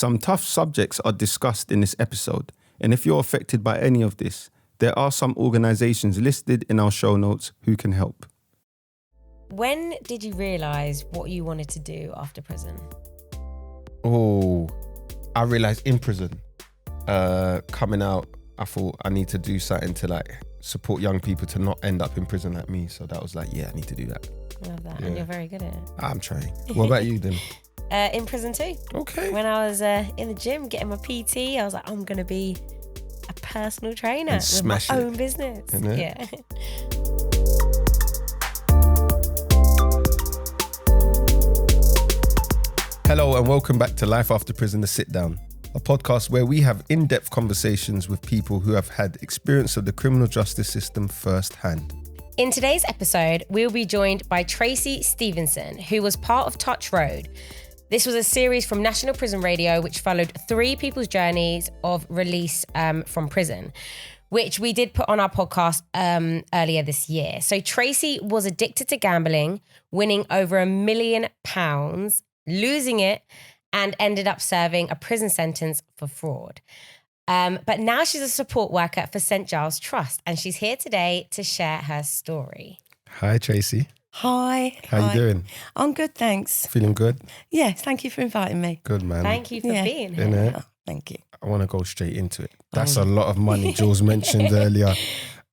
Some tough subjects are discussed in this episode, and if you're affected by any of this, there are some organisations listed in our show notes who can help. When did you realise what you wanted to do after prison? Oh, I realised in prison, coming out, I thought I need to do something to like support young people to not end up in prison like me. So that was like, yeah, I need to do that. Love that. Yeah. And you're very good at it. I'm trying. What about you then? In prison too. Okay. When I was in the gym getting my PT, I was like, I'm going to be a personal trainer with my own business. Yeah. Hello and welcome back to Life After Prison, The Sit Down, a podcast where we have in-depth conversations with people who have had experience of the criminal justice system firsthand. In today's episode, we'll be joined by Tracey Stevenson, who was part of Touch Road. This was a series from National Prison Radio which followed 3 people's journeys of release from prison, which we did put on our podcast earlier this year. So Tracey was addicted to gambling, winning over £1 million, losing it, and ended up serving a prison sentence for fraud. But now she's a support worker for St Giles Trust, and she's here today to share her story. Hi, Tracey. Hi. How you doing? I'm good, thanks. Feeling good? Yeah, thank you for inviting me. Good, man. Thank you for being here. Innit? Oh, thank you. I want to go straight into it. That's a lot of money Jules mentioned earlier.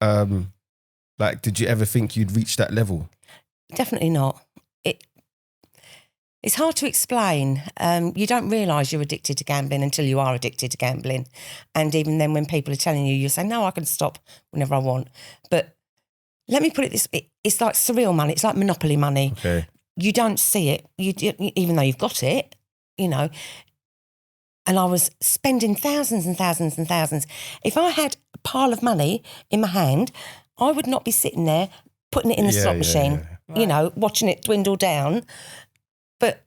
Did you ever think you'd reach that level? Definitely not. It's hard to explain. You don't realise you're addicted to gambling until you are addicted to gambling. And even then when people are telling you, you say, no, I can stop whenever I want. But let me put it this way, it's like surreal money. It's like monopoly money. Okay. You don't see it, even though you've got it, you know. And I was spending thousands and thousands and thousands. If I had a pile of money in my hand, I would not be sitting there putting it in the slot machine, you know, watching it dwindle down. But,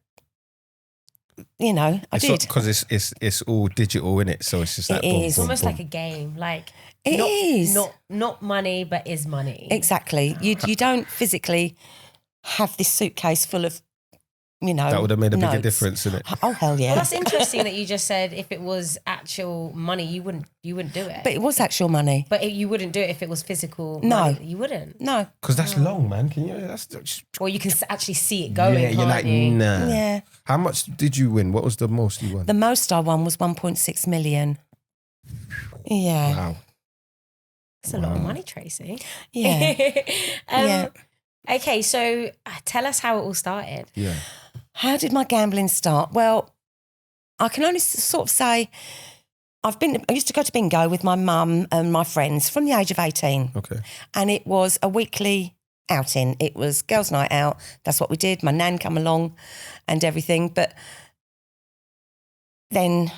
you know, I did. Because it's all digital, innit? So it's just like... It's almost like a game. Like it is. Not money, but is money. Exactly. You don't physically have this suitcase full of, you know, that would have made a bigger notes. difference, innit? Oh, hell yeah. Well, that's interesting that you just said if it was actual money, you wouldn't do it. But it was actual money. But you wouldn't do it if it was physical No. money. You wouldn't. No. Because that's long, man. Can you? That's Or you can actually see it going, yeah, you're can't like, you? nah. Yeah. How much did you win? What was the most you won? The most I won was 1.6 million. Yeah. Wow. That's a lot of money, Tracey. Yeah. Yeah. Okay, so tell us how it all started. Yeah. How did my gambling start? Well, I can only sort of say I used to go to bingo with my mum and my friends from the age of 18. Okay. And it was a weekly outing. It was girls' night out. That's what we did. My nan come along and everything. But then,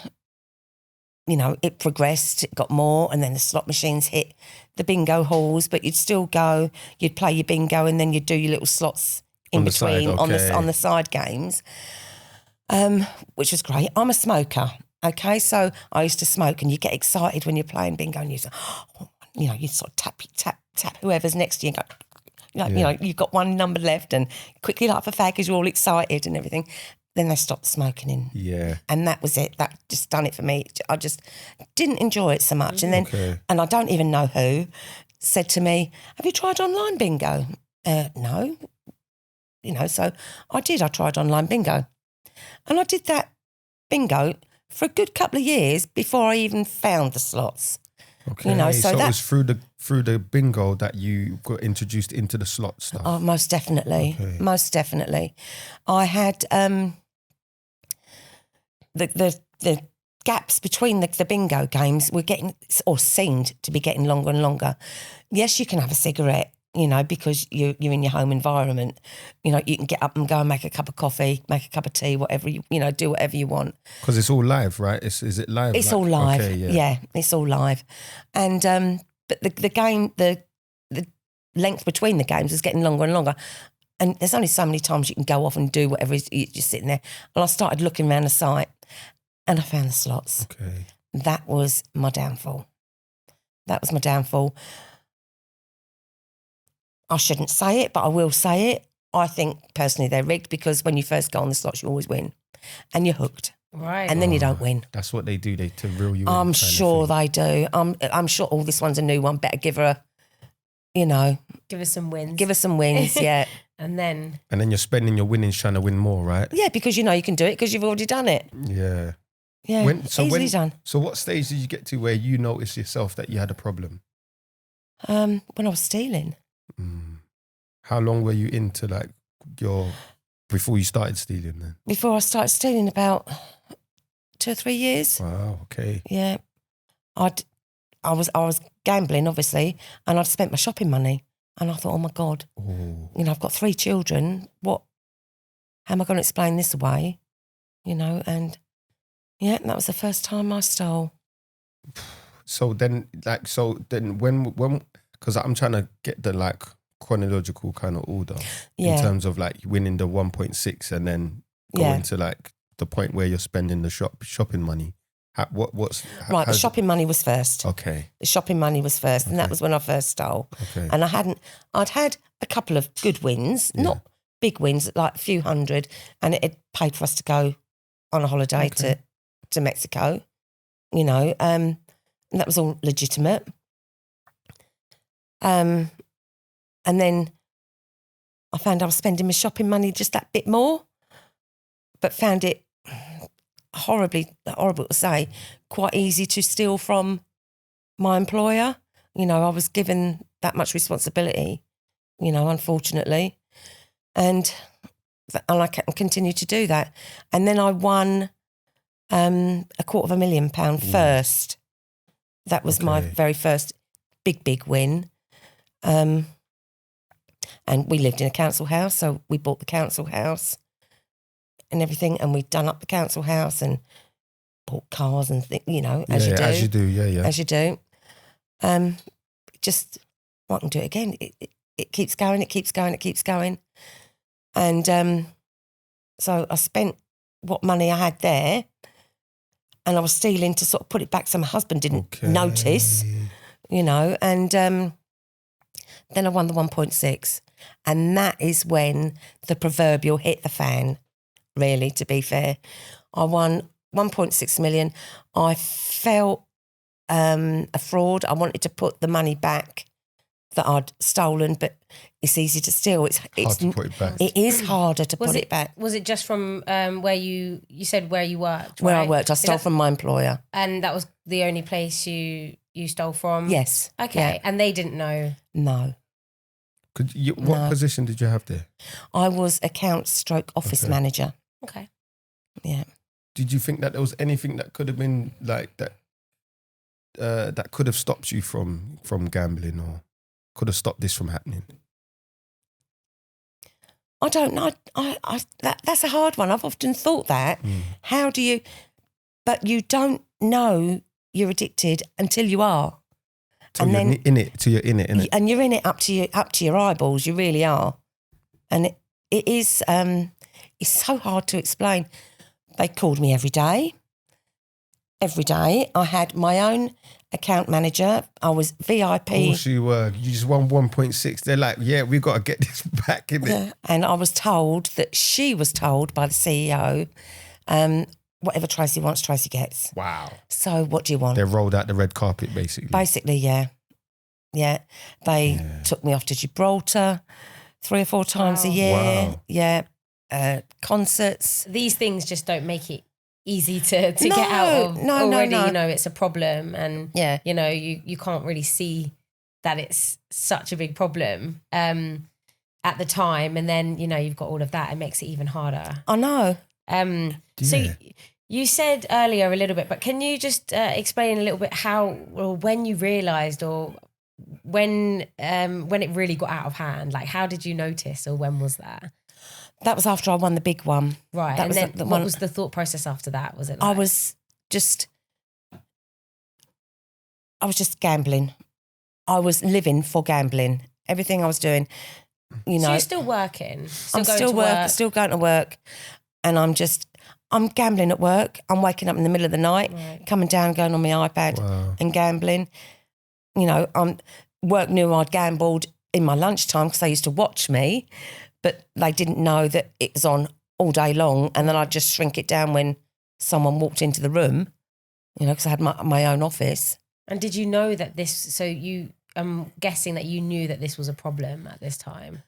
you know, it progressed, it got more, and then the slot machines hit the bingo halls, but you'd still go, you'd play your bingo and then you'd do your little slots in On the between side, okay. on the side games, which was great. I'm a smoker, okay? So I used to smoke, and you get excited when you're playing bingo and you say, oh, you know, you sort of tap whoever's next to you and go, you know, you've got one number left and quickly light up a fag because you're all excited and everything. Then they stopped smoking Yeah. and that was it. That just done it for me. I just didn't enjoy it so much. And then, and I don't even know who said to me, have you tried online bingo? No. You know, so I did. I tried online bingo. And I did that bingo for a good couple of years before I even found the slots. Okay. You know, so that it was through the bingo that you got introduced into the slot stuff. Oh, most definitely. Okay. Most definitely. I had the gaps between the bingo games were getting, or seemed to be getting longer and longer. Yes, you can have a cigarette, you know, because you're in your home environment. You know, you can get up and go and make a cup of coffee, make a cup of tea, whatever, you know, do whatever you want. Because it's all live, right? Is it live? It's all live. Okay, yeah, it's all live. And but the game, the length between the games is getting longer and longer. And there's only so many times you can go off and do whatever you're just sitting there. And I started looking around the site and I found the slots. Okay. That was my downfall. I shouldn't say it, but I will say it. I think personally they're rigged because when you first go on the slots, you always win and you're hooked. Right. And then you don't win. That's what they do. They to reel you in. I'm kind of sure thing. they do. I'm sure, this one's a new one. Better give her Give us some wins. give her some wins, yeah. And then you're spending your winnings trying to win more, right? Yeah, because you can do it because you've already done it. Yeah. Yeah, easily done. So what stage did you get to where you noticed yourself that you had a problem? When I was stealing. How long were you into like before you started stealing then? Before I started stealing, about 2 or 3 years. Wow, okay. Yeah. I was gambling, obviously, and I'd spent my shopping money. And I thought, oh my God, I've got 3 children. How am I going to explain this away? And yeah, that was the first time I stole. So then when, because I'm trying to get the like chronological kind of order in terms of like winning the 1.6 and then going to like the point where you're spending the shopping money. The shopping money was first. Okay. The shopping money was first, and that was when I first stole. Okay. And I'd had a couple of good wins, not big wins, like a few hundred, and it had paid for us to go on a holiday to Mexico, and that was all legitimate. And then I found I was spending my shopping money just that bit more, but found it horrible to say, quite easy to steal from my employer. I was given that much responsibility, unfortunately. And I continue to do that. And then I won £250,000 first. That was my very first big win. And we lived in a council house, so we bought the council house and everything, and we'd done up the council house and bought cars and as you do. As you do, As you do. Just, I can do it again. It keeps going, it keeps going, it keeps going. And so I spent what money I had there, and I was stealing to sort of put it back so my husband didn't notice, and then I won the 1.6. And that is when the proverbial hit the fan, really, to be fair. I won 1.6 million. I felt a fraud. I wanted to put the money back that I'd stolen, but it's easy to steal. It's hard to put it back. It is harder to put it back. Was it just from where you said where you worked, right? Where I worked. I stole from my employer. And that was the only place you stole from? Yes. Okay. Yeah. And they didn't know? No. What position did you have there? I was account/office manager. Okay. Yeah. Did you think that there was anything that could have been like that that could have stopped you from gambling, or could have stopped this from happening? I don't know. That's a hard one. I've often thought that. How do you? But you don't know you're addicted until you are. Till you're in it, innit? And you're in it up to your eyeballs. You really are. And it is. It's so hard to explain. They called me every day. Every day, I had my own account manager. I was VIP. Of course you were. You just won 1.6. They're like, yeah, we've got to get this back, innit? And I was told that she was told by the CEO, whatever Tracey wants, Tracey gets. Wow. So what do you want? They rolled out the red carpet, basically. Basically, yeah. Yeah. They took me off to Gibraltar 3 or 4 times a year. Wow. Yeah. Concerts. These things just don't make it easy to get out of. Already, it's a problem, and you can't really see that it's such a big problem at the time, and then you've got all of that. It makes it even harder. I know. So you said earlier a little bit, but can you just explain a little bit how or when you realised, or when it really got out of hand? Like, how did you notice, or when was that? That was after I won the big one. Right. That and was then what was the thought process after that? Was it like... I was just gambling. I was living for gambling. Everything I was doing, So you're still working? I'm still going to work. And I'm gambling at work. I'm waking up in the middle of the night, coming down, going on my iPad and gambling. Work knew I'd gambled in my lunchtime because they used to watch me, but they didn't know that it was on all day long, and then I'd just shrink it down when someone walked into the room, you know, because I had my own office. And did you know that this, so I'm guessing that you knew that this was a problem at this time?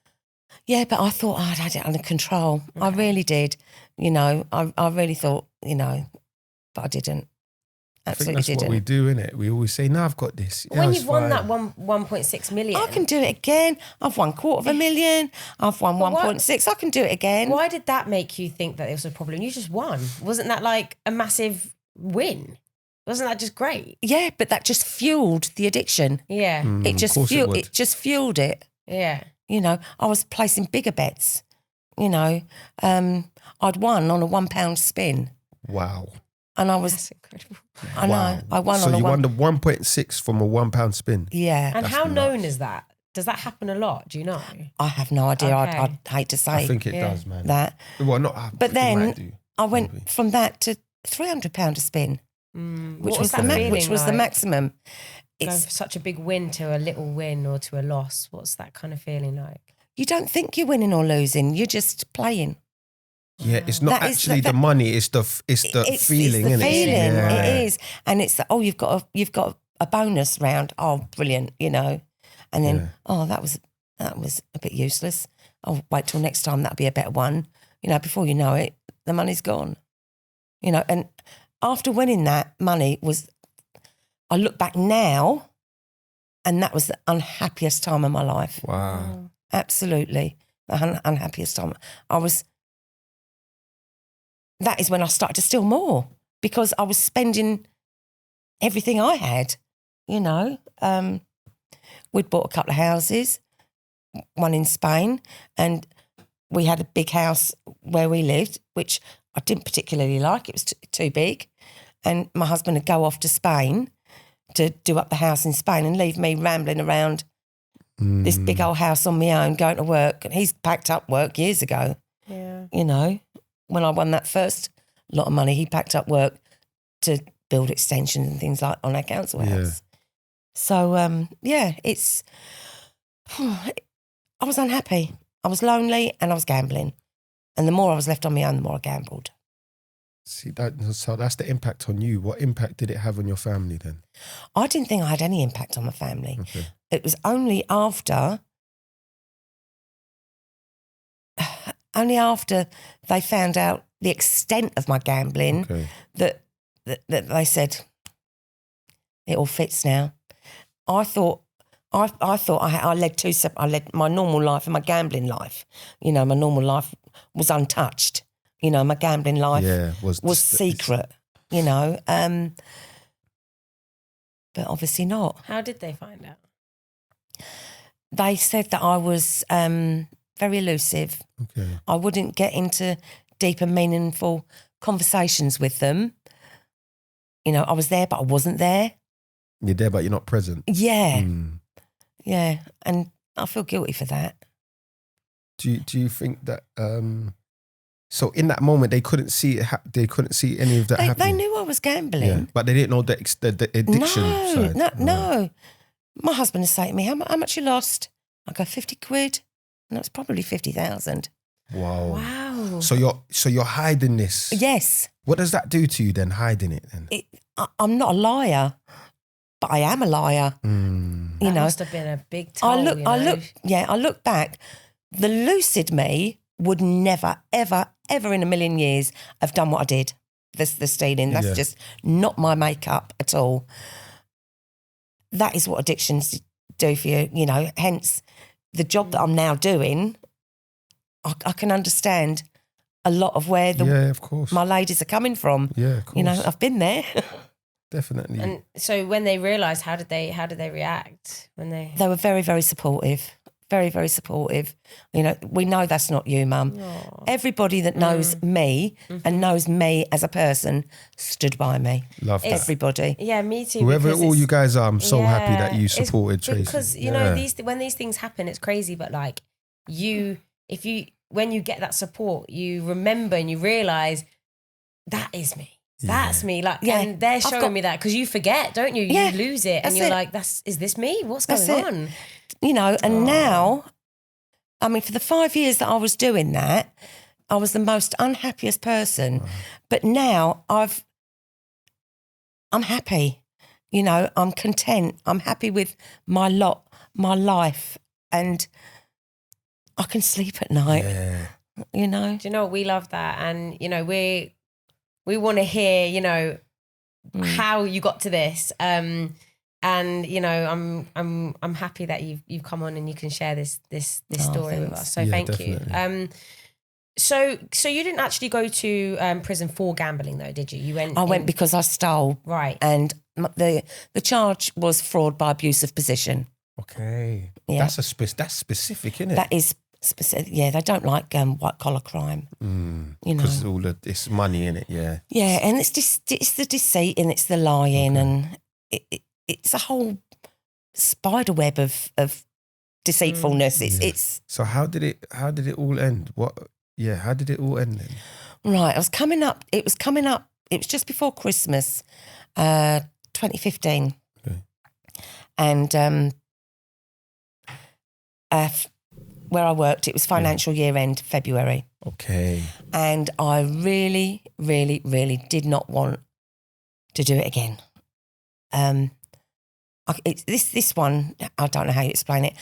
Yeah, but I thought I'd had it under control. Okay. I really did. You know, I really thought, you know, but I didn't. Absolutely I think that's didn't. what we do, innit? We always say, no, I've got this. When you've won that 1.6 million. I can do it again. I've won $250,000. I've won 1.6. I can do it again. Why did that make you think that it was a problem? You just won. Wasn't that like a massive win? Wasn't that just great? Yeah, but that just fueled the addiction. Yeah. It just fueled it. Yeah. You know, I was placing bigger bets. You know, I'd won on a £1 spin. Wow. And I was... That's incredible. I know. I won so on a you one... won the 1.6 from a £1 spin? Yeah. And That's how nuts. known is that? Does that happen a lot? Do you know? I have no idea. Okay. I'd hate to say I think it does, man. that. Well, not. But it then might do, I went maybe. from that to £300 a spin, which What was that the feeling which was the like? maximum. Go It's from such a big win to a little win or to a loss. What's that kind of feeling like? you don't think you're winning or losing. You're just playing. Yeah, it's not That is actually the- the money. It's the feeling, It's the innit? feeling. Yeah. It is, and it's the, you've got a bonus round. Oh, brilliant! You know, and then that was a bit useless. I'll wait till next time. That'll be a better one. You know, before you know it, the money's gone. You know, and after winning that money I look back now, and that was the unhappiest time of my life. Wow. Absolutely, the unhappiest time. That is when I started to steal more because I was spending everything I had, you know. We'd bought a couple of houses, one in Spain, and we had a big house where we lived, which I didn't particularly like. It was too big. And my husband would go off to Spain to do up the house in Spain and leave me rambling around this big old house on my own, going to work. And he's packed up work years ago, you know. When I won that first lot of money, he packed up work to build extensions and things like on our council house. So, it's... I was unhappy. I was lonely and I was gambling. And the more I was left on my own, the more I gambled. See, so that's the impact on you. What impact did it have on your family then? I didn't think I had any impact on my family. Okay. It was only after they found out the extent of my gambling that they said, it all fits now. I thought I led my normal life and my gambling life. You know, my normal life was untouched. You know, my gambling life was secret, you know. But obviously not. How did they find out? They said that I was very elusive. Okay. I wouldn't get into deep and meaningful conversations with them. You know, I was there, but I wasn't there. You're there, but you're not present. Yeah. Yeah. And I feel guilty for that. Do you think that... So in that moment, they couldn't see it. They couldn't see any of that They happening. knew I was gambling. But they didn't know the addiction side. No. My husband would say to me, how much you lost? I go, 50 quid. And that's probably 50,000. Wow. So you're hiding this. Yes. What does that do to you then, hiding it then? I'm not a liar, but I am a liar. That You know, must have been a big toll. I look back. The lucid me would never, ever, ever in a million years have done what I did. The stealing. That's just not my makeup at all. That is what addictions do for you, you know. Hence, the job that I'm now doing, I can understand a lot of where of course. my ladies are coming from. Yeah, of course. You know, I've been there. Definitely. And so when they realised, how did they react when they? They were very, very supportive. Very, very supportive. You know, we know that's not you, Mum. Aww. Everybody that knows me and knows me as a person stood by me. Love that. Everybody. Yeah, me too. Whoever because all it's- you guys are, I'm so happy that you it's supported Tracey. Because you know when these things happen, it's crazy. But like when you get that support, you remember and you realise that is me. That's me. Like, and they're showing me that because you forget, don't you? You lose it, and you're like, is this me? What's going on? You know, and now, I mean, for the 5 years that I was doing that, I was the most unhappiest person. But now I'm happy. You know, I'm content. I'm happy with my lot, my life, and I can sleep at night. Yeah. You know? Do you know what? We love that. And, you know, we want to hear, you know, how you got to this. And, you know, I'm happy that you've come on and you can share this story with us. So thank definitely. you. So you didn't actually go to prison for gambling though, did you? I went because I stole. Right. And the charge was fraud by abuse of position. Okay. Yeah. That's specific, isn't it? That is specific. Yeah, they don't like white collar crime. You know, because it's money in it. Yeah. Yeah, and it's the deceit and it's the lying and it's a whole spider web of deceitfulness. It's So how did it all end? How did it all end then? right. It was coming up. It was just before Christmas, 2015, and where I worked, it was financial year end, February. Okay. And I really, really, really did not want to do it again. This one, I don't know how you explain it.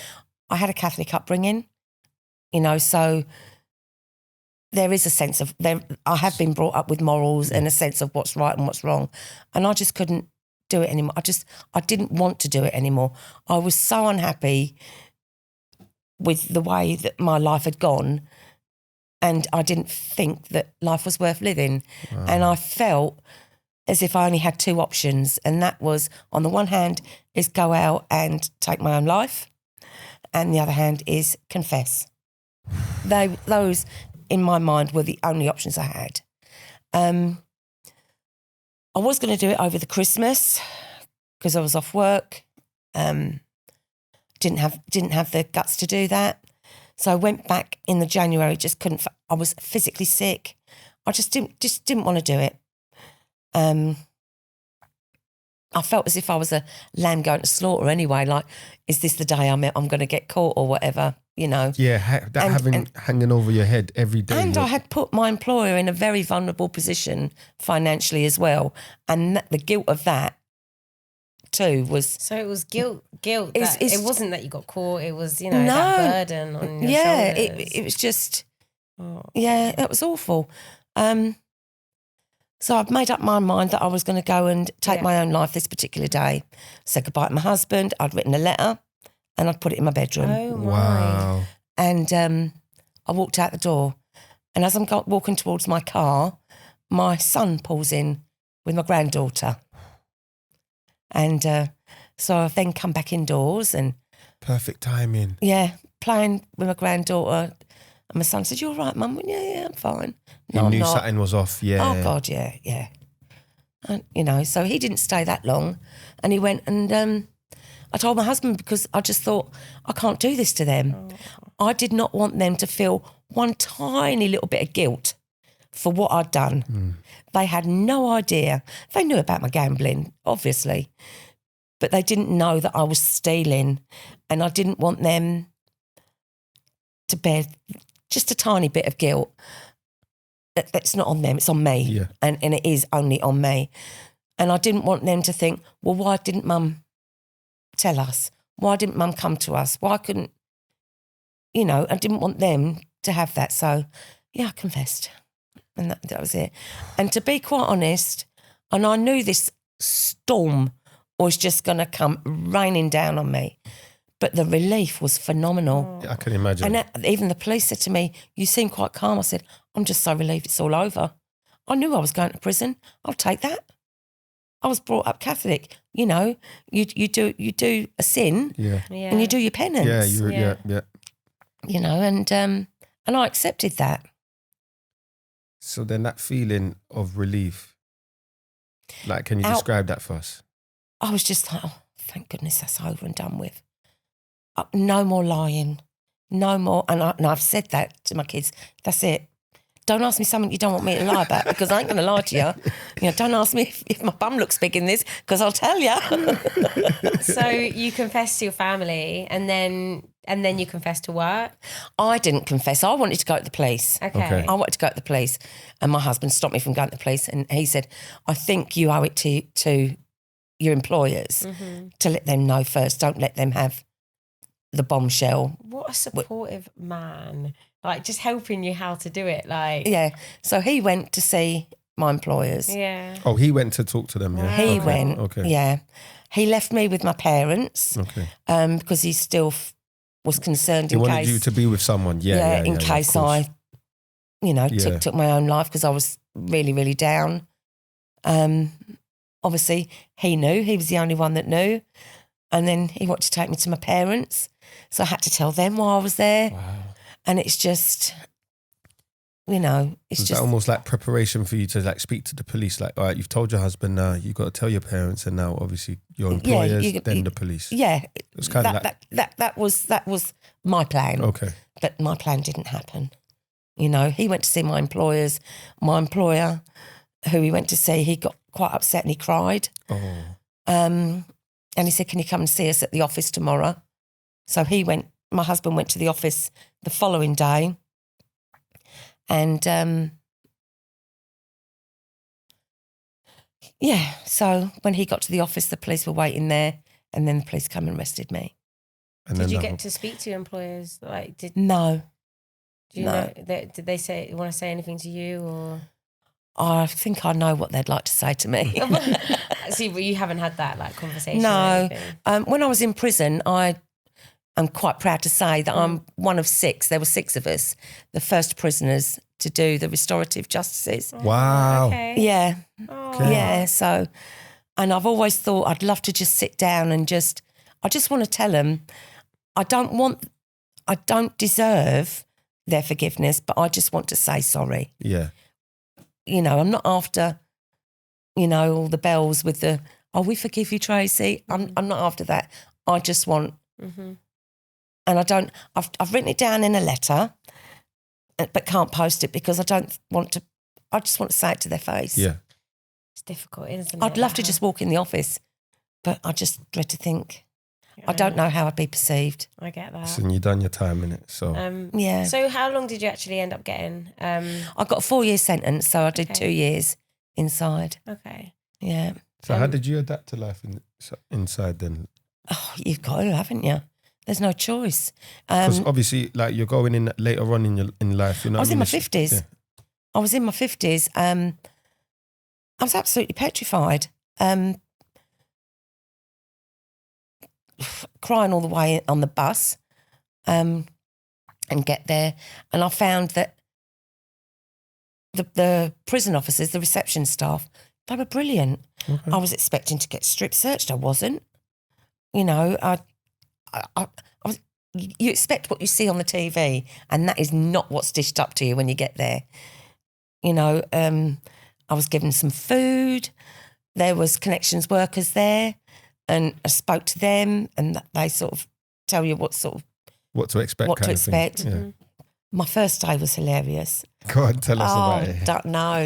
I had a Catholic upbringing, you know, so there is a sense of I have been brought up with morals and a sense of what's right and what's wrong, and I just couldn't do it anymore. I didn't want to do it anymore. I was so unhappy with the way that my life had gone, and I didn't think that life was worth living. Wow. And I felt as if I only had two options, and that was, on the one hand, is go out and take my own life, and the other hand is confess. Those, in my mind, were the only options I had. I was going to do it over the Christmas because I was off work. Didn't have the guts to do that. So I went back in the January, just couldn't, I was physically sick. I just didn't want to do it. I felt as if I was a lamb going to slaughter anyway, like, is this the day I'm going to get caught or whatever, you know? Yeah, hanging over your head every day. And I had put my employer in a very vulnerable position financially as well. And the guilt of that too was... So it was guilt. It wasn't that you got caught. It was, you know, that burden on your shoulders. It was just, it was awful. So I'd made up my mind that I was going to go and take my own life this particular day. Said goodbye to my husband. I'd written a letter and I'd put it in my bedroom. Oh, my. Wow. And I walked out the door, and as I'm walking towards my car, my son pulls in with my granddaughter. And so I've then come back indoors and... Perfect timing. Yeah, playing with my granddaughter. And my son said, "You all right, Mum?" Yeah, I'm fine. You knew something was off, yeah. Oh, God, yeah. And, you know, so he didn't stay that long. And he went and I told my husband, because I just thought, I can't do this to them. I did not want them to feel one tiny little bit of guilt for what I'd done. They had no idea. They knew about my gambling, obviously, but they didn't know that I was stealing, and I didn't want them to bear just a tiny bit of guilt. That's not on them, it's on me. Yeah. And it is only on me. And I didn't want them to think, well, why didn't Mum tell us? Why didn't Mum come to us? Why couldn't, you know, I didn't want them to have that. So, yeah, I confessed. And that was it. And to be quite honest, and I knew this storm was just going to come raining down on me, but the relief was phenomenal. I can imagine. And even the police said to me, "You seem quite calm." I said, "I'm just so relieved it's all over. I knew I was going to prison. I'll take that. I was brought up Catholic. You know, you do a sin, and you do your penance. Yeah. You know, and I accepted that. So then that feeling of relief, like, can you describe that for us? I was just like, oh, thank goodness that's over and done with. No more lying, no more. And I've said that to my kids. That's it. Don't ask me something you don't want me to lie about, because I ain't going to lie to you. You know, don't ask me if my bum looks big in this, because I'll tell you. So you confessed to your family, and then And then you confessed to work? I didn't confess. I wanted to go to the police. Okay. I wanted to go to the police, and my husband stopped me from going to the police, and he said, I think you owe it to your employers to let them know first. Don't let them have the bombshell. What a supportive man. Like, just helping you how to do it. Like, Yeah. So he went to see my employers. yeah. Oh, he went to talk to them, yeah? He Okay, went, Okay. yeah. He left me with my parents Okay. because he still was concerned He in wanted case... you to be with someone, yeah. in case of course. I, took my own life because I was really, really down. Obviously, he knew. He was the only one that knew. And then he wanted to take me to my parents. So I had to tell them while I was there. Wow. And it's just, it's Is just... that almost like preparation for you to like speak to the police? Like, all right, you've told your husband now, you've got to tell your parents, and now obviously your employers, then the police. Yeah. It's kind of like... That was my plan. Okay. But my plan didn't happen. He went to see my employers. My employer, who he went to see, he got quite upset and he cried. Oh. And he said, can you come and see us at the office tomorrow? So my husband went to the office the following day. And, so when he got to the office, the police were waiting there, and then the police come and arrested me. And Did then you get to speak to your employers? Like, No. Do you know? Did they want to say anything to you, or? I think I know what they'd like to say to me. See, but you haven't had that like conversation. No. Or anything? When I was in prison, I'm quite proud to say that I'm one of 6. There were 6 of us, the first prisoners to do the restorative justices. Wow. Okay. Yeah. Oh. Yeah. So, and I've always thought I'd love to just sit down and I just want to tell them I don't deserve their forgiveness, but I just want to say sorry. Yeah. I'm not after, all the bells with the, we forgive you, Tracey. I'm not after that. I just want, and I've written it down in a letter, but can't post it because I just want to say it to their face. Yeah. It's difficult, isn't it? I'd love to just walk in the office, but I just dread to think. I don't know how I'd be perceived. I get that. So you've done your time in it, so. Yeah. So how long did you actually end up getting? I got a 4-year sentence, so I did 2 years inside. Okay. Yeah. So how did you adapt to life inside then? Oh, you've got to, haven't you? There's no choice. Because obviously, like you're going in later on in life. I was in my 50s. Yeah. I was in my 50s. I was absolutely petrified. Crying all the way on the bus and get there. And I found that the prison officers, the reception staff, they were brilliant. Okay. I was expecting to get strip searched. I wasn't. I was, you expect what you see on the TV, and that is not what's dished up to you when you get there. I was given some food. There was connections workers there, and I spoke to them, and they sort of tell you what to expect. What to expect. Yeah. My first day was hilarious. Go on, tell us about it.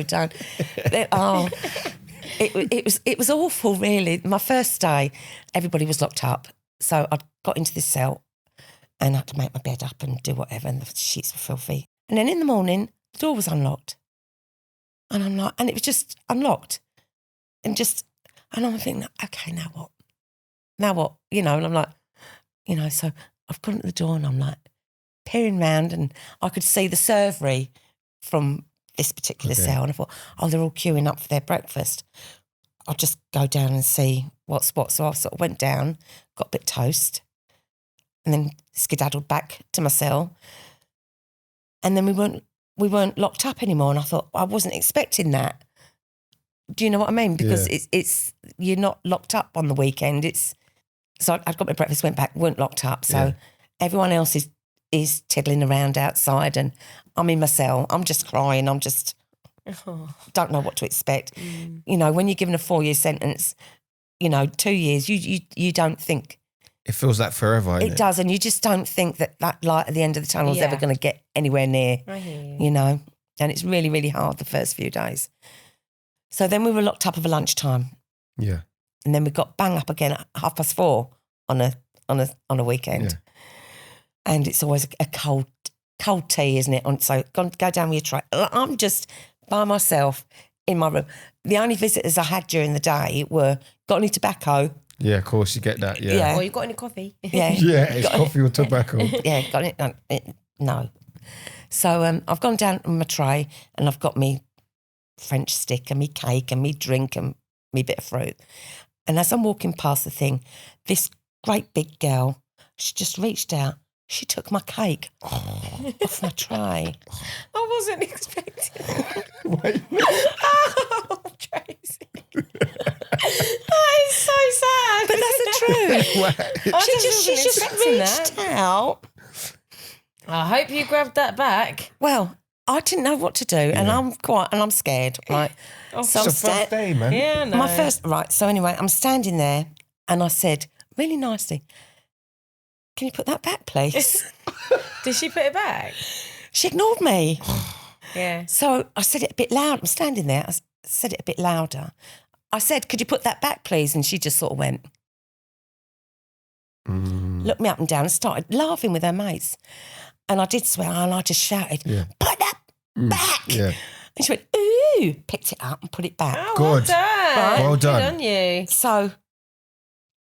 Don't. It was awful, really. My first day, everybody was locked up, so I got into this cell, and I had to make my bed up and do whatever, and the sheets were filthy. And then in the morning, the door was unlocked, and I'm like, and it was just unlocked, and I'm thinking, okay, now what? Now what? And I'm like, so I've gone to the door and I'm like peering round, and I could see the servery from this particular cell, and I thought, they're all queuing up for their breakfast. I'll just go down and see what's what. So I sort of went down, got a bit toast, and then skedaddled back to my cell. And then we weren't locked up anymore, and I thought, I wasn't expecting that. Do you know what I mean? Because it's you're not locked up on the weekend. So I got my breakfast, went back, weren't locked up. So everyone else is tiddling around outside, and I'm in my cell. I'm just crying. I'm just don't know what to expect. When you're given a 4-year sentence, 2 years, you don't think. It feels like forever. It does, and you just don't think that light at the end of the tunnel is ever going to get anywhere near. I hear you. And it's really, really hard the first few days. So then we were locked up over lunchtime. Yeah. And then we got bang up again at 4:30 on a weekend. and it's always a cold tea, isn't it? So go down with your tray. I'm just by myself in my room. The only visitors I had during the day were, got any tobacco? Yeah, of course, you get that, yeah. Or you got any coffee? Yeah. Yeah, it's coffee or tobacco. Yeah, got it? No. So I've gone down on my tray and I've got me French stick and me cake and me drink and me bit of fruit. And as I'm walking past the thing, this great big girl, she just reached out. She took my cake off my tray. I wasn't expecting Wait. Oh, Tracy. That is so sad. But that's the truth. I She wasn't just expecting reached out. I hope you grabbed that back. Well, I didn't know what to do, and I'm scared, right? Oh, So It's the first day, man. Yeah, no. my first, right, so anyway, I'm standing there, and I said, really nicely, can you put that back, please? Did she put it back? She ignored me. Yeah. So I said it a bit loud. I'm standing there. I said it a bit louder. I said, could you put that back, please? And she just sort of went, looked me up and down and started laughing with her mates. And I did swear, and I just shouted, put that back. Yeah. And she went, ooh, picked it up and put it back. Oh, Good. well done. Right. Well done. Good on you. So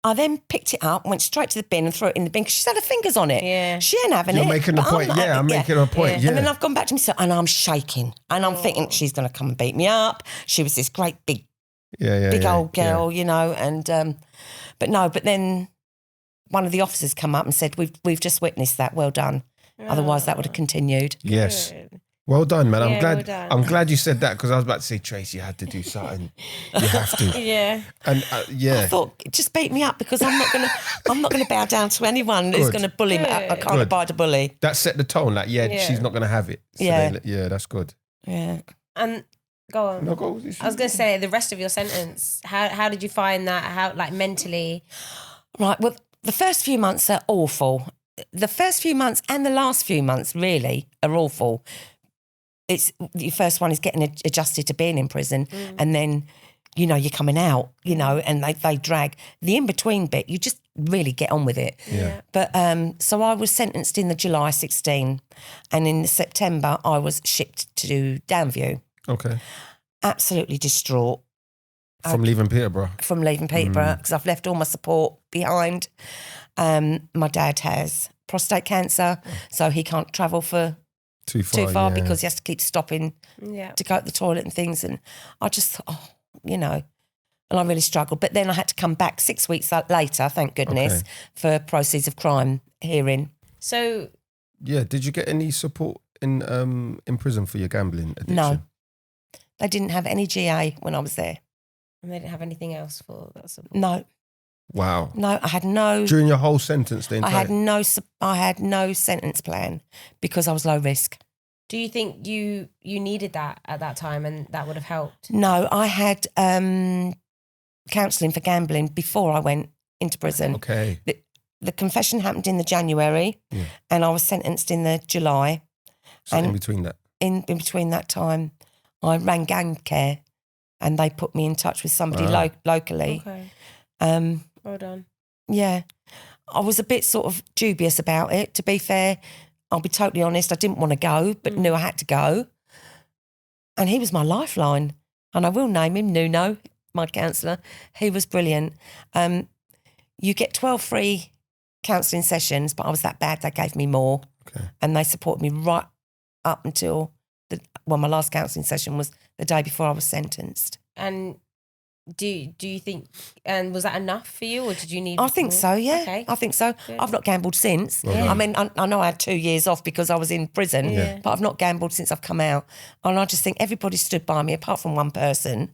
I then picked it up, went straight to the bin and threw it in the bin because she's had her fingers on it. Yeah. She ain't having You're it. making a but point. not Yeah, I'm having it. making a point. Yeah. And then I've gone back to myself and I'm shaking. And I'm thinking she's going to come and beat me up. She was this great big old girl, you know. And but then one of the officers come up and said, we've just witnessed that. Well done. Otherwise that would have continued. Yes. Good. Well done, man. Yeah, I'm glad. well done. I'm glad you said that because I was about to say, Tracy, you had to do something. You have to. Yeah. And I thought, just beat me up because I'm not gonna bow down to anyone who's Good. going to bully me. I can't abide a bully. that set the tone. Like, she's not going to have it. So Yeah. that's good. Yeah. And go on. No, go. I was going to say the rest of your sentence. How did you find that? How, like, mentally? Right. Well, the first few months are awful. The first few months and the last few months really are awful. It's the first one is getting adjusted to being in prison, and then, you know, you're coming out, you know, and they drag. The in-between bit, you just really get on with it. Yeah. But so I was sentenced in the July 16, and in September I was shipped to Downview. Okay. Absolutely distraught From leaving Peterborough. from leaving Peterborough because I've left all my support behind. My dad has prostate cancer, so he can't travel for Too far. yeah. because he has to keep stopping Yeah. to go to the toilet and things. And I just thought, you know, and I really struggled. But then I had to come back 6 weeks later, thank goodness, for proceeds of crime hearing. So, Yeah. Did you get any support in prison for your gambling addiction? No. They didn't have any GA when I was there. and they didn't have anything else for that support? No, Wow. no, I had no. During your whole sentence, the I had no sentence plan because I was low risk. Do you think you needed that at that time and that would have helped? No, I had counselling for gambling before I went into prison. Okay. The confession happened in the January, and I was sentenced in the July. So And- in between that. In between that time, I ran gang care, and they put me in touch with somebody locally. Okay. Well done. Yeah, I was a bit sort of dubious about it. To be fair, I'll be totally honest. I didn't want to go, but knew I had to go. And he was my lifeline. And I will name him Nuno, my counsellor. He was brilliant. You get 12 free counselling sessions, but I was that bad, they gave me more. Okay. And they supported me right up until, my last counselling session was the day before I was sentenced. And do you think, and was that enough for you or did you need I think more? so, yeah. Okay. I think so. Good. I've not gambled since. Yeah. I mean, I know I had 2 years off because I was in prison, Yeah. but I've not gambled since I've come out. And I just think everybody stood by me, apart from one person.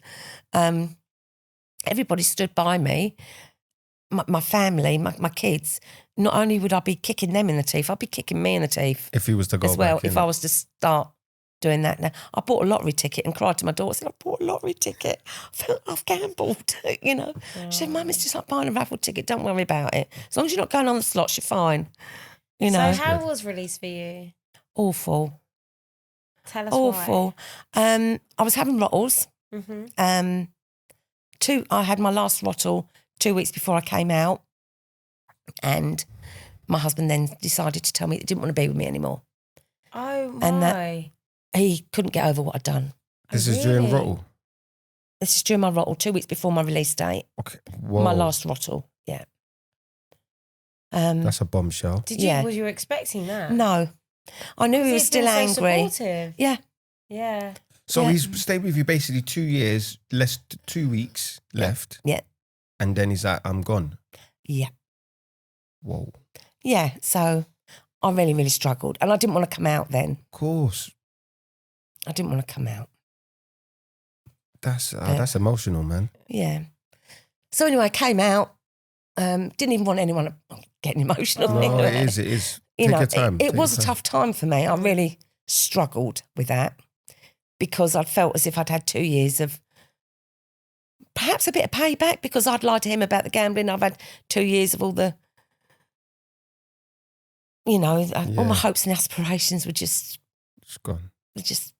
Everybody stood by me, my family, my kids. Not only would I be kicking them in the teeth, I'd be kicking me in the teeth If he was to go as well back if in. I was to start doing that now. I bought a lottery ticket and cried to my daughter, said, I bought a lottery ticket. I felt I've gambled, you know. She said, Mum, it's just like buying a raffle ticket. Don't worry about it. As long as you're not going on the slots, you're fine. You know. So how was release for you? Awful. Tell us Awful. I was having rottles. why. I had my last rottle 2 weeks before I came out. And my husband then decided to tell me he didn't want to be with me anymore. Oh, my. And that he couldn't get over what I'd done. This is during Rottle? This is during my Rottle, 2 weeks before my release date. Okay. Whoa. My last Rottle, yeah. That's a bombshell. Was you expecting that? No. I knew he was still angry. Supportive. Yeah. Yeah. So he's stayed with you basically 2 years, 2 weeks left. Yeah. And then he's like, I'm gone. Yeah. Whoa. Yeah, so I really, really struggled. And I didn't want to come out then. Of course. I didn't want to come out. That's emotional, man. Yeah. So anyway, I came out. Didn't even want anyone getting emotional. No, it is. Take your time. It was a tough time for me. I really struggled with that because I felt as if I'd had 2 years of perhaps a bit of payback because I'd lied to him about the gambling. I've had 2 years of all the, all my hopes and aspirations were just gone. Just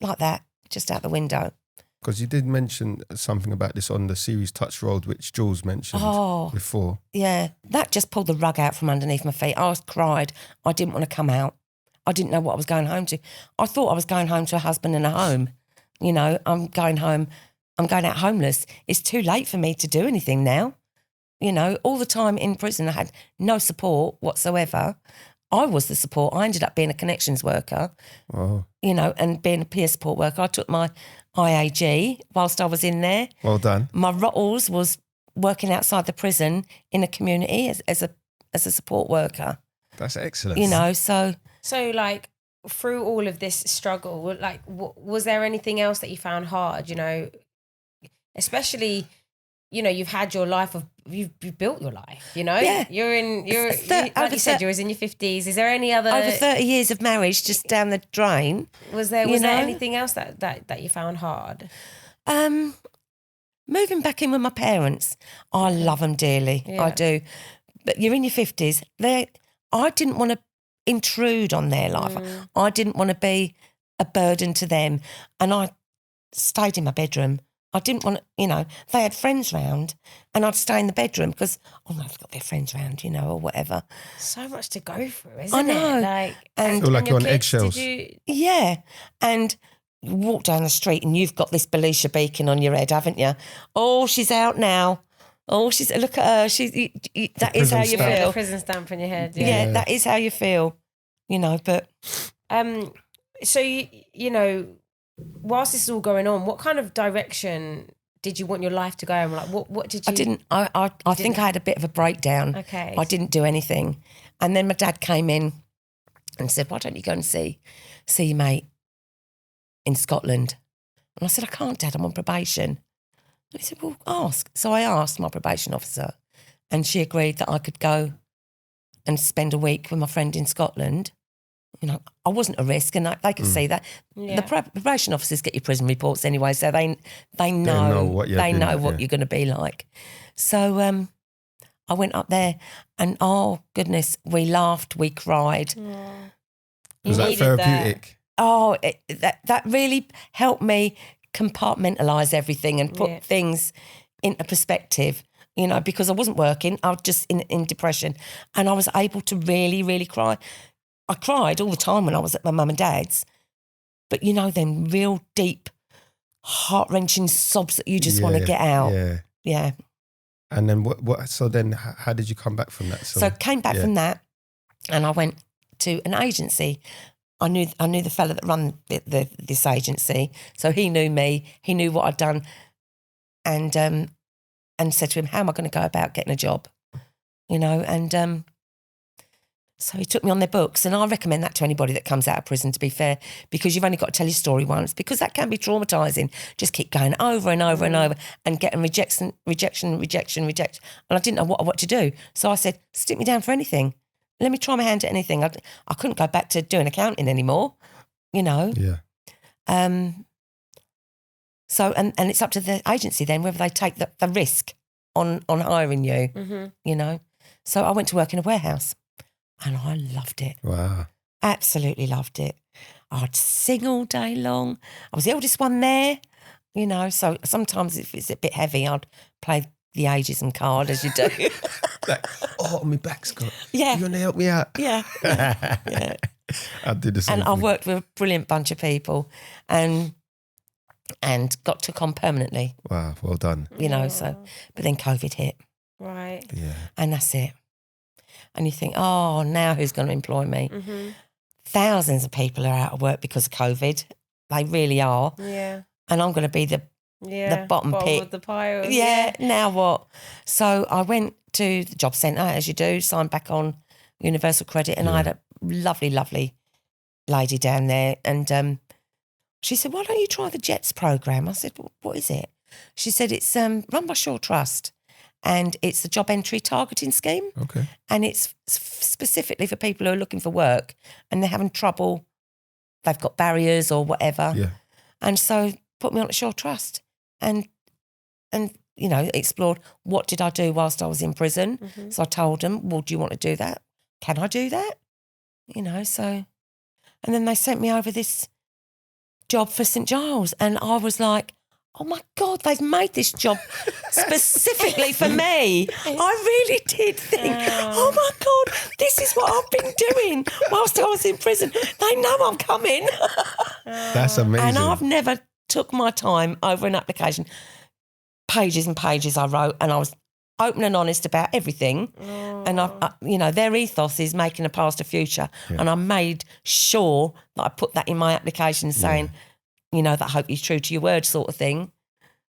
like that, just out the window. Because you did mention something about this on the series Touch Road, which Jules mentioned before. Yeah, that just pulled the rug out from underneath my feet. I cried. I didn't want to come out. I didn't know what I was going home to. I thought I was going home to a husband and a home. I'm going home. I'm going out homeless. It's too late for me to do anything now. All the time in prison, I had no support whatsoever. I was the support. I ended up being a connections worker, and being a peer support worker. I took my IAG whilst I was in there. Well done. My Rottles was working outside the prison in a community as a support worker. That's excellent. So like through all of this struggle, like was there anything else that you found hard? Especially, you've had your life of you've built your life. Yeah. Like you said, you was in your 50s. Is there any other over 30 years of marriage just down the drain? Was there anything else that you found hard? Moving back in with my parents, I love them dearly. Yeah. I do. But you're in your 50s. I didn't want to intrude on their life. I didn't want to be a burden to them. And I stayed in my bedroom. I didn't want to, they had friends round and I'd stay in the bedroom because, they've got their friends round, or whatever. So much to go through, isn't I know. it? I feel like you're on eggshells. Yeah. And you walk down the street and you've got this Belisha beacon on your head, haven't you? Oh, she's out now. Oh, look at her. That is how you feel. The prison stamp on your head. Yeah, that is how you feel, but. So, whilst this is all going on, what kind of direction did you want your life to go in? Like, what did you... I think I had a bit of a breakdown. Okay. I didn't do anything. And then my dad came in and said, why don't you go and see your mate in Scotland? And I said, I can't, Dad, I'm on probation. And he said, well, ask. So I asked my probation officer and she agreed that I could go and spend a week with my friend in Scotland. I wasn't a risk, and they could see that. Yeah. The probation officers get your prison reports anyway, so they know what you're going to be like. So I went up there, and oh goodness, we laughed, we cried. Was that therapeutic? That really helped me compartmentalise everything and put things into perspective. Because I wasn't working, I was just in depression, and I was able to really, really cry. I cried all the time when I was at my mum and dad's, but them real deep, heart-wrenching sobs that you just want to get out. Yeah. And then what? So then, how did you come back from that? So I came back from that, and I went to an agency. I knew the fella that ran this agency, so he knew me. He knew what I'd done, and said to him, "How am I going to go about getting a job?" And. So he took me on their books, and I recommend that to anybody that comes out of prison, to be fair, because you've only got to tell your story once, because that can be traumatising. Just keep going over and over and over and getting rejection. And I didn't know what to do. So I said, stick me down for anything. Let me try my hand at anything. I couldn't go back to doing accounting anymore, Yeah. So, and it's up to the agency then whether they take the risk on hiring you, So I went to work in a warehouse. And I loved it. Wow. Absolutely loved it. I'd sing all day long. I was the oldest one there, so sometimes if it's a bit heavy, I'd play the ageism card, as you do. Like, oh, my back's got. Yeah. You want to help me out? Yeah. Yeah. I did the same And I've worked with a brilliant bunch of people and got took on permanently, Wow, well done. you know, so, but then COVID hit Right. Yeah. and that's it. And you think, oh, now who's going to employ me? Mm-hmm. Thousands of people are out of work because of COVID. They really are. Yeah. And I'm going to be the bottom pit. of the pile. Yeah, now what? So I went to the job centre, as you do, signed back on Universal Credit, and I had a lovely, lovely lady down there. And she said, why don't you try the JETS programme? I said, what is it? She said, it's run by St Trust, and it's the job entry targeting scheme. Okay. And it's specifically for people who are looking for work and they're having trouble. They've got barriers or whatever. Yeah. And so put me on at St Trust and you know, explored what did I do whilst I was in prison. Mm-hmm. So I told them, well, do you want to do that? Can I do that? You know, so, and then they sent me over this job for St Giles, and I was like, oh my God, they've made this job specifically for me. I really did think, oh my God, this is what I've been doing whilst I was in prison. They know I'm coming. That's amazing. And I've never took my time over an application. Pages and pages I wrote, and I was open and honest about everything. And I, you know, their ethos is making a past a future. Yeah. And I made sure that I put that in my application saying, you know, that I hope you're true to your word sort of thing.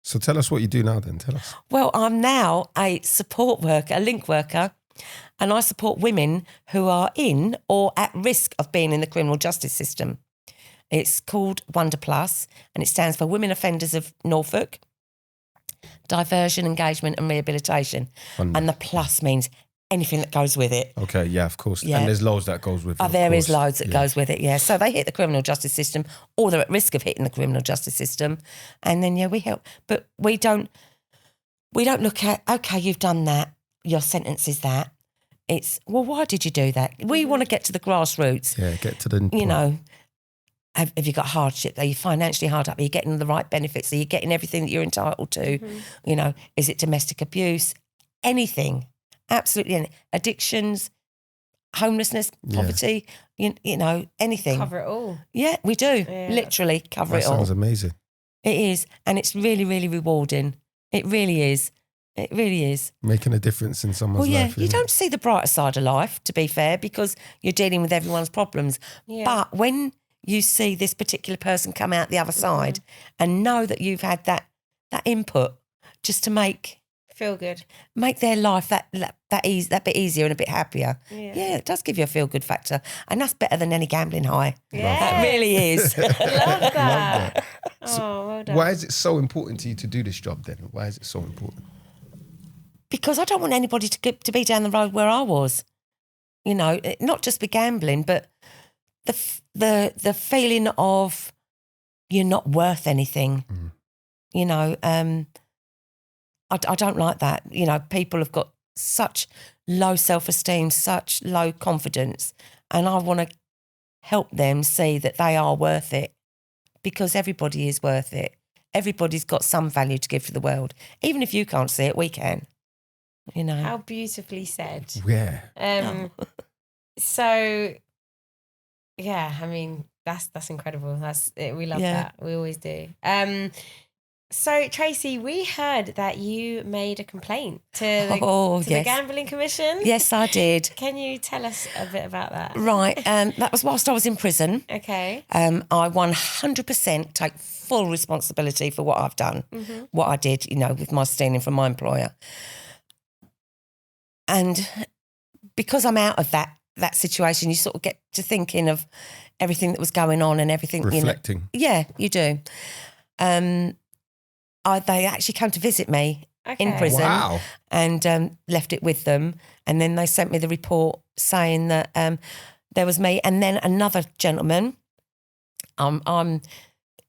So tell us what you do now then. Tell us. Well, I'm now a support worker, a link worker, and I support women who are in or at risk of being in the criminal justice system. It's called Wonder Plus, and it stands for Women Offenders of Norfolk, Diversion, Engagement and Rehabilitation. Wonder. And the plus means anything that goes with it. Okay, yeah, of course. Yeah. And there's loads that goes with it. of There is course. loads that goes with it, yeah. So they hit the criminal justice system, or they're at risk of hitting the criminal justice system. And then, we help. But we don't look at, okay, you've done that, your sentence is that. It's, well, why did you do that? We want to get to the grassroots. Yeah, get to the You point. know, have you got hardship? Are you financially hard up? Are you getting the right benefits? Are you getting everything that you're entitled to? You know, is it domestic abuse? Anything. Absolutely anything. Addictions, homelessness, poverty, you know, anything. Cover it all. Yeah, we do. Yeah. Literally cover That it all. sounds amazing. It is. And it's really, really rewarding. It really is. It really is. Making a difference in someone's life. You isn't don't see the brighter side of life, to be fair, because you're dealing with everyone's problems. Yeah. But when you see this particular person come out the other side and know that you've had that input just to make Feel good. their life that bit easier and a bit happier. Yeah, it does give you a feel good factor, and that's better than any gambling high. Yeah. That really is. Love that. Oh, well done. Why is it so important to you to do this job then? Why is it so important? Because I don't want anybody to be down the road where I was. You know, not just with gambling, but the feeling of you're not worth anything. You know, I don't like that. You know, people have got such low self-esteem, such low confidence, and I want to help them see that they are worth it, because everybody is worth it. Everybody's got some value to give to the world. Even if you can't see it, we can. You know. How beautifully said. Yeah. So, yeah, I mean, that's incredible. That's it. We love that. We always do. So, Tracey, we heard that you made a complaint to the Gambling Commission. Yes, I did. Can you tell us a bit about that? Right. That was whilst I was in prison. Okay. I 100% take full responsibility for what I've done, what I did, you know, with my stealing from my employer. And because I'm out of that situation, you sort of get to thinking of everything that was going on and everything. Reflecting. You know. Yeah, you do. They actually came to visit me in prison. Wow. And left it with them. And then they sent me the report saying that there was me and then another gentleman.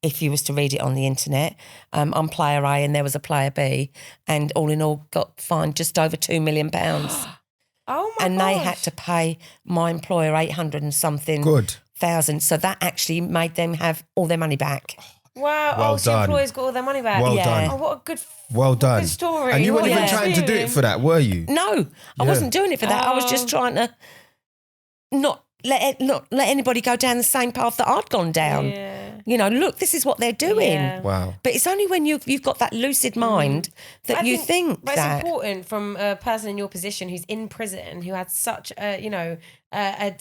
If you was to read it on the internet, I'm player A and there was a player B, and all in all got fined just over £2 million. Oh my And gosh. they had to pay my employer 800 and something Good. thousand. So that actually made them have all their money back. Wow. Well so done. employers got all their money back. Well Yeah. done. Oh, what a good Well done. good story. And you weren't What even a trying to do it experience. for that, were you? No, I wasn't doing it for that. I was just trying to not let anybody go down the same path that I'd gone down. Yeah. You know, look, this is what they're doing. Yeah. Wow. But it's only when you've got that lucid mind that I you think but that. it's important from a person in your position who's in prison, who had such an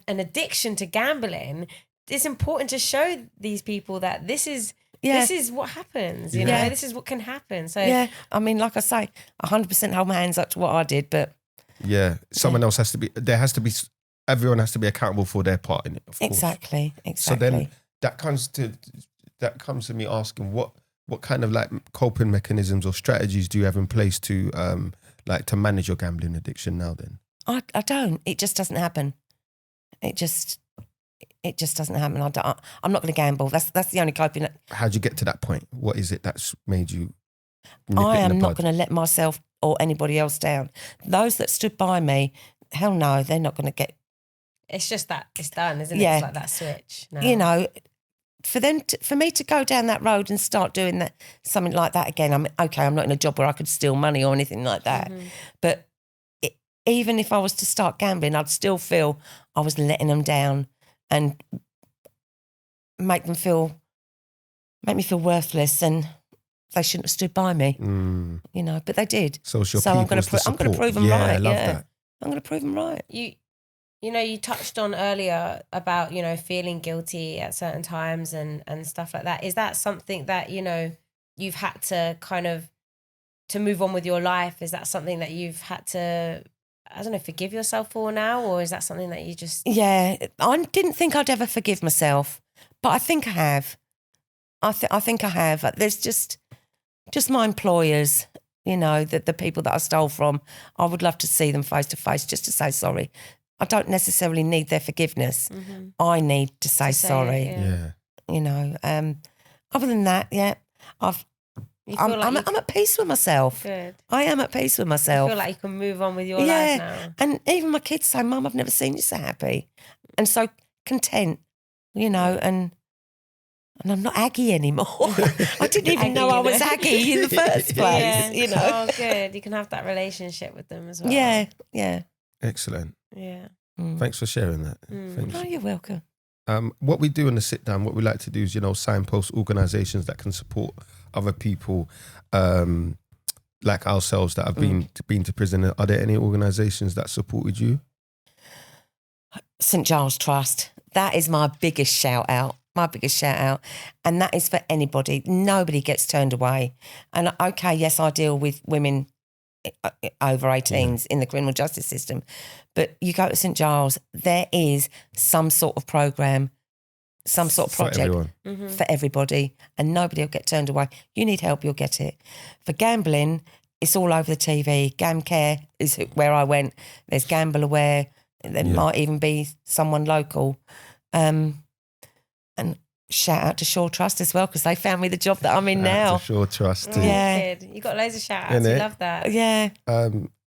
addiction to gambling. It's important to show these people that this is what happens. You know, this is what can happen. So Yeah, I mean, like I say, 100% hold my hands up to what I did, but Yeah, someone else has to be. There has to be. Everyone has to be accountable for their part in it. Of course. exactly. So then that comes to me asking what kind of like coping mechanisms or strategies do you have in place to to manage your gambling addiction now? Then I don't. It just doesn't happen. It just doesn't happen. I'm not going to gamble. That's the only coping. how'd you get to that point? What is it that's made you? nip I it in am the not bud? going to let myself or anybody else down. Those that stood by me, hell no, they're not going to get. it's just that it's done, isn't it? Yeah. It's like that switch. Now. You know, for me to go down that road and start doing that something like that again. I'm not in a job where I could steal money or anything like that. Mm-hmm. But even if I was to start gambling, I'd still feel I was letting them down and make me feel worthless, and they shouldn't have stood by me. You know, but they did. So it's your I'm going people's to support. prove them Yeah, right. I love that. I'm going to prove them right. You touched on earlier about, feeling guilty at certain times and stuff like that. Is that something that, you've had to kind of, to move on with your life? Is that something that you've had to, I don't know, forgive yourself for now? Or is that something that you just... Yeah, I didn't think I'd ever forgive myself, but I think I have. I think I have. There's just my employers, the people that I stole from. I would love to see them face to face just to say sorry. I don't necessarily need their forgiveness. Mm-hmm. I need to say sorry. Yeah. Other than that, yeah, I'm at peace with myself. Good. I am at peace with I myself. feel like you can move on with your life now. And even my kids say, Mum, I've never seen you so happy and so content, and I'm not aggy anymore. I didn't even know I was aggy in the first place, Oh, good. You can have that relationship with them as well. Yeah. Excellent. Yeah. Thanks for sharing that. Thank Oh, you. you're welcome. What we do in the sit down, what we like to do is, signpost organisations that can support other people like ourselves that have been to prison. Are there any organisations that supported you? St Giles Trust. That is my biggest shout out. And that is for anybody. Nobody gets turned away. And okay, yes, I deal with women over 18s in the criminal justice system. But you go to St Giles, there is some sort of programme, some sort of project for everybody, and nobody will get turned away. You need help, you'll get it. For gambling, it's all over the TV. GamCare is where I went. There's Gamble Aware. There might even be someone local. And shout out to Shore Trust as well, because they found me the job that I'm in now. Shore Trust. Oh, Yeah. good. You got loads of shout outs. We love that. Yeah.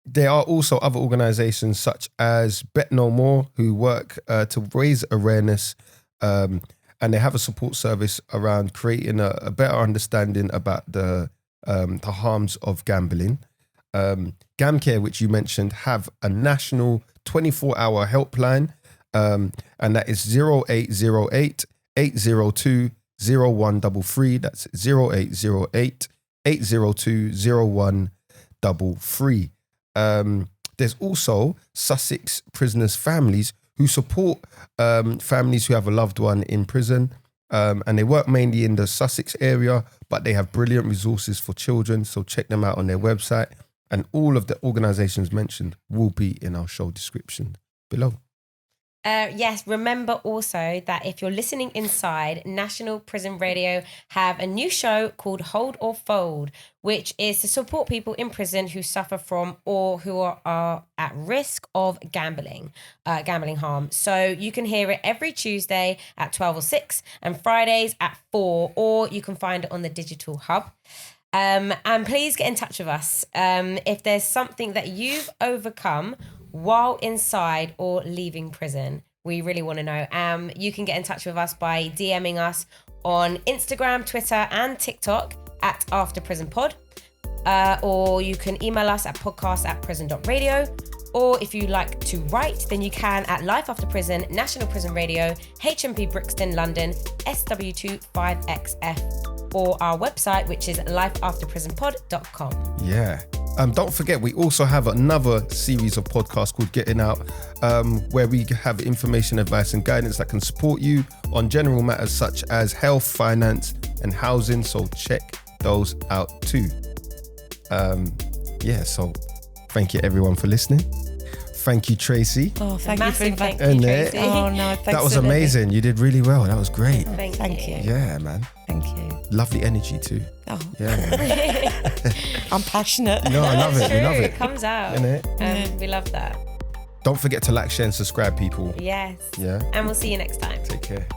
There are also other organisations such as Bet No More who work to raise awareness, and they have a support service around creating a better understanding about the harms of gambling. GamCare, which you mentioned, have a national 24-hour helpline, and that is 0808 802 0133. That's 0808 802 0133. There's also Sussex Prisoners Families who support families who have a loved one in prison, and they work mainly in the Sussex area, but they have brilliant resources for children, so check them out on their website, and all of the organisations mentioned will be in our show description below. Yes, remember also that if you're listening inside, National Prison Radio have a new show called Hold or Fold, which is to support people in prison who suffer from or who are at risk of gambling harm. So you can hear it every Tuesday at 12 or 6 and Fridays at 4, or you can find it on the Digital Hub. And please get in touch with us if there's something that you've overcome while inside or leaving prison. We really want to know. You can get in touch with us by DMing us on Instagram, Twitter, and TikTok at After Prison Pod. Or you can email us at podcast@prison.radio. Or if you like to write, then you can at Life After Prison, National Prison Radio, HMP Brixton, London, SW25XF, or our website, which is lifeafterprisonpod.com. Yeah. Don't forget, we also have another series of podcasts called Getting Out, where we have information, advice, and guidance that can support you on general matters such as health, finance, and housing. So check those out too. So thank you everyone for listening. Thank you, Tracey. Oh, thank Massive you for thank you, And Tracey. Oh no, thanks. That was for letting me- amazing. You did really well. That was great. Thank you. Yeah, man. Thank you. Lovely energy too. Oh, Yeah, man. I'm passionate. No, I love it. We love True, it. comes out. Innit? We love that. Don't forget to like, share, and subscribe, people. Yes. Yeah. And we'll see you next time. Take care.